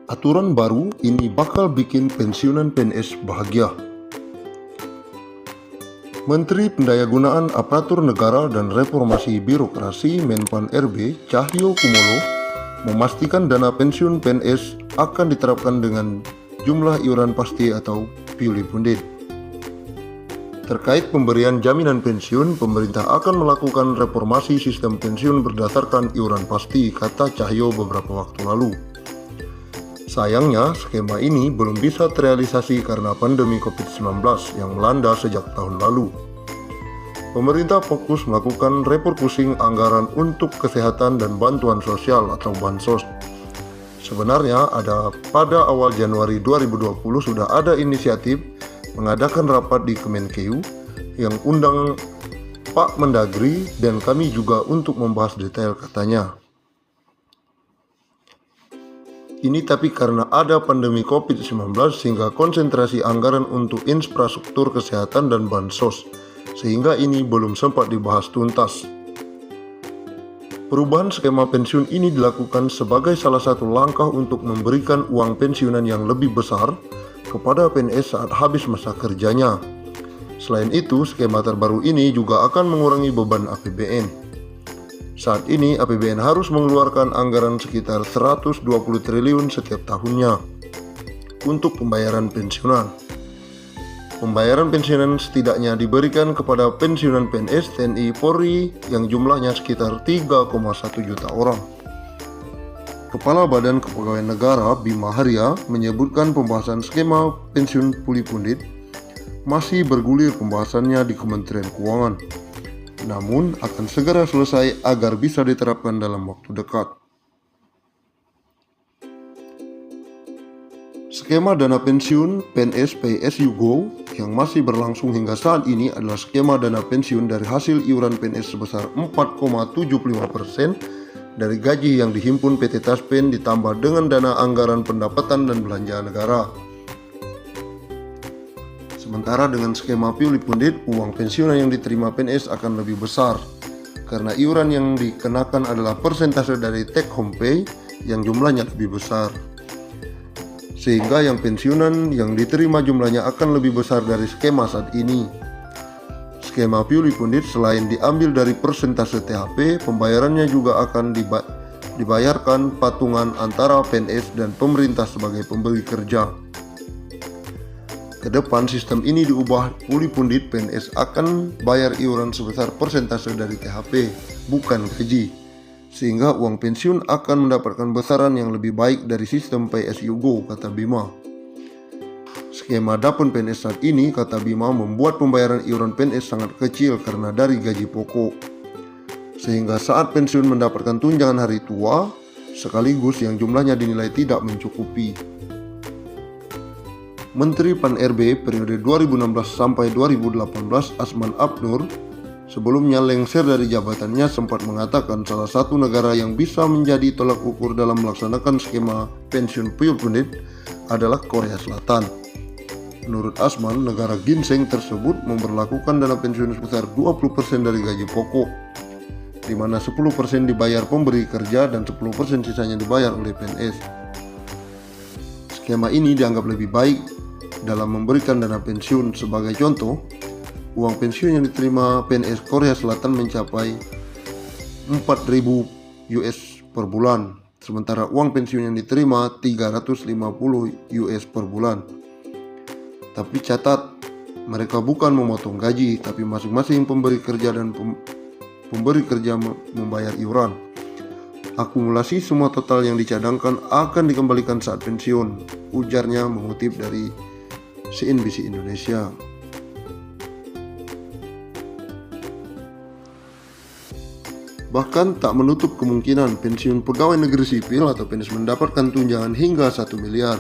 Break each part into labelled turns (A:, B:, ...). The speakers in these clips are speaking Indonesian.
A: Aturan baru ini bakal bikin pensiunan PNS bahagia. Menteri Pendayagunaan Aparatur Negara dan Reformasi Birokrasi Menpan RB Cahyo Kumolo memastikan dana pensiun PNS akan diterapkan dengan jumlah iuran pasti atau purely funded. Terkait pemberian jaminan pensiun, pemerintah akan melakukan reformasi sistem pensiun berdasarkan iuran pasti, kata Cahyo beberapa waktu lalu. Sayangnya, skema ini belum bisa terrealisasi karena pandemi COVID-19 yang melanda sejak tahun lalu. Pemerintah fokus melakukan refocusing anggaran untuk kesehatan dan bantuan sosial atau bansos. Sebenarnya pada awal Januari 2020 sudah ada inisiatif mengadakan rapat di Kemenkeu yang undang Pak Mendagri dan kami juga untuk membahas detail, katanya. Ini tapi karena ada pandemi COVID-19 sehingga konsentrasi anggaran untuk infrastruktur kesehatan dan bansos, sehingga ini belum sempat dibahas tuntas. Perubahan skema pensiun ini dilakukan sebagai salah satu langkah untuk memberikan uang pensiunan yang lebih besar kepada PNS saat habis masa kerjanya. Selain itu, skema terbaru ini juga akan mengurangi beban APBN. Saat ini APBN harus mengeluarkan anggaran sekitar 120 triliun setiap tahunnya untuk pembayaran pensiunan. Pembayaran pensiunan setidaknya diberikan kepada pensiunan PNS, TNI, Polri yang jumlahnya sekitar 3,1 juta orang. Kepala Badan Kepegawaian Negara Bima Arya menyebutkan pembahasan skema pensiun fully funded masih bergulir pembahasannya di Kementerian Keuangan, namun akan segera selesai agar bisa diterapkan dalam waktu dekat. Skema dana pensiun PNS Pay As You Go yang masih berlangsung hingga saat ini adalah skema dana pensiun dari hasil iuran PNS sebesar 4,75% dari gaji yang dihimpun PT Taspen ditambah dengan dana anggaran pendapatan dan belanja negara. Sementara dengan skema purely funded, uang pensiunan yang diterima PNS akan lebih besar karena iuran yang dikenakan adalah persentase dari take home pay yang jumlahnya lebih besar. Sehingga yang pensiunan yang diterima jumlahnya akan lebih besar dari skema saat ini. Skema purely funded selain diambil dari persentase THP, pembayarannya juga akan dibayarkan patungan antara PNS dan pemerintah sebagai pemberi kerja. Kedepan sistem ini diubah fully funded, PNS akan bayar iuran sebesar persentase dari THP, bukan gaji, sehingga uang pensiun akan mendapatkan besaran yang lebih baik dari sistem Pay As You Go, kata Bima. Skema Dapun PNS saat ini, kata Bima, membuat pembayaran iuran PNS sangat kecil karena dari gaji pokok, sehingga saat pensiun mendapatkan tunjangan hari tua sekaligus yang jumlahnya dinilai tidak mencukupi. Menteri Pan RB periode 2016 sampai 2018 Asman Abnur sebelumnya lengser dari jabatannya sempat mengatakan salah satu negara yang bisa menjadi tolak ukur dalam melaksanakan skema pensiun purely funded adalah Korea Selatan. Menurut Asman, negara ginseng tersebut memberlakukan dana pensiun sebesar 20% dari gaji pokok, di mana 10% dibayar pemberi kerja dan 10% sisanya dibayar oleh PNS. Skema ini dianggap lebih baik dalam memberikan dana pensiun. Sebagai contoh, uang pensiun yang diterima PNS Korea Selatan mencapai 4.000 US per bulan, sementara uang pensiun yang diterima 350 US per bulan. Tapi catat, mereka bukan memotong gaji, tapi masing-masing pemberi kerja dan pemberi kerja membayar iuran. Akumulasi semua total yang dicadangkan akan dikembalikan saat pensiun, ujarnya mengutip dari CNBC Indonesia. Bahkan tak menutup kemungkinan pensiun pegawai negeri sipil atau PNS mendapatkan tunjangan hingga 1 miliar.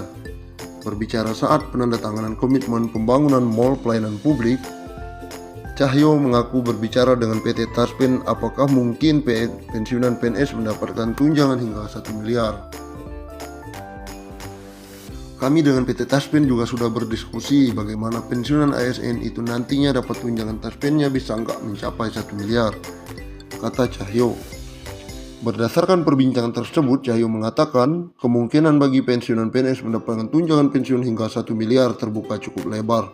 A: Berbicara saat penandatanganan komitmen pembangunan mall pelayanan publik, Cahyo mengaku berbicara dengan PT Taspen apakah mungkin pensiunan PNS mendapatkan tunjangan hingga 1 miliar. Kami dengan PT Taspen juga sudah berdiskusi bagaimana pensiunan ASN itu nantinya dapat tunjangan Taspennya bisa nggak mencapai 1 miliar, kata Cahyo. Berdasarkan perbincangan tersebut, Cahyo mengatakan kemungkinan bagi pensiunan PNS mendapatkan tunjangan pensiun hingga 1 miliar terbuka cukup lebar.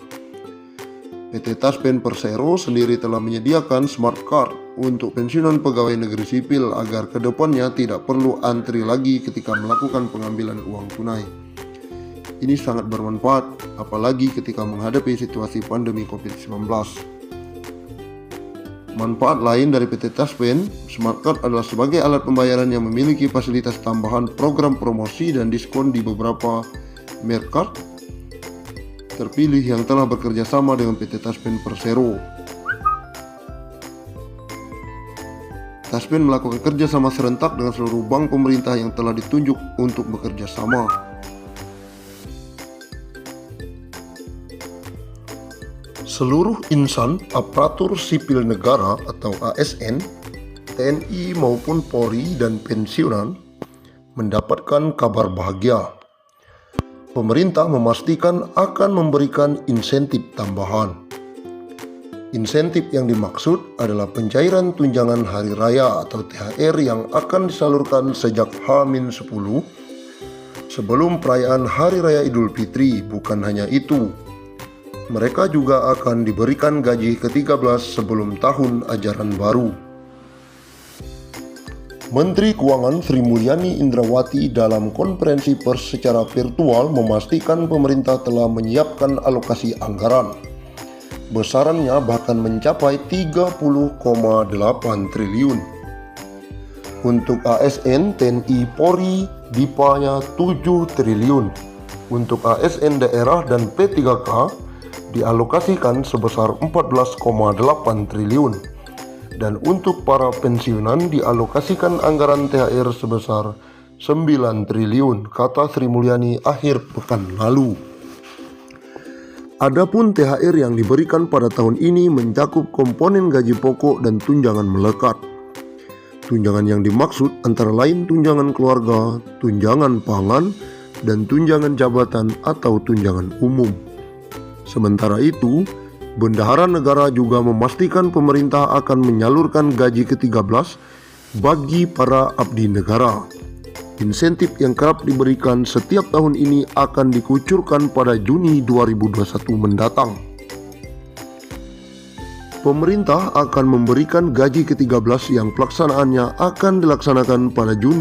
A: PT Taspen Persero sendiri telah menyediakan smart card untuk pensiunan pegawai negeri sipil agar kedepannya tidak perlu antri lagi ketika melakukan pengambilan uang tunai. Ini sangat bermanfaat, apalagi ketika menghadapi situasi pandemi COVID-19. Manfaat lain dari PT Taspen, Smart Card adalah sebagai alat pembayaran yang memiliki fasilitas tambahan program promosi dan diskon di beberapa merek card terpilih yang telah bekerja sama dengan PT Taspen Persero. Taspen melakukan kerjasama serentak dengan seluruh bank pemerintah yang telah ditunjuk untuk bekerja sama. Seluruh insan aparatur sipil negara atau ASN, TNI maupun Polri dan pensiunan mendapatkan kabar bahagia. Pemerintah memastikan akan memberikan insentif tambahan. Insentif yang dimaksud adalah pencairan tunjangan hari raya atau THR yang akan disalurkan sejak H-10 sebelum perayaan Hari Raya Idul Fitri. Bukan hanya itu, mereka juga akan diberikan gaji ke-13 sebelum tahun ajaran baru. Menteri Keuangan Sri Mulyani Indrawati dalam konferensi pers secara virtual memastikan pemerintah telah menyiapkan alokasi anggaran. Besarannya bahkan mencapai 30,8 triliun. Untuk ASN, TNI, Polri, DIPA-nya 7 triliun. Untuk ASN daerah dan P3K dialokasikan sebesar 14,8 triliun. Dan untuk para pensiunan dialokasikan anggaran THR sebesar 9 triliun, kata Sri Mulyani akhir pekan lalu. Adapun THR yang diberikan pada tahun ini mencakup komponen gaji pokok dan tunjangan melekat. Tunjangan yang dimaksud antara lain tunjangan keluarga, tunjangan pangan, dan tunjangan jabatan atau tunjangan umum. Sementara itu, Bendahara Negara juga memastikan pemerintah akan menyalurkan gaji ke-13 bagi para abdi negara. Insentif yang kerap diberikan setiap tahun ini akan dikucurkan pada Juni 2021 mendatang. Pemerintah akan memberikan gaji ke-13 yang pelaksanaannya akan dilaksanakan pada Juni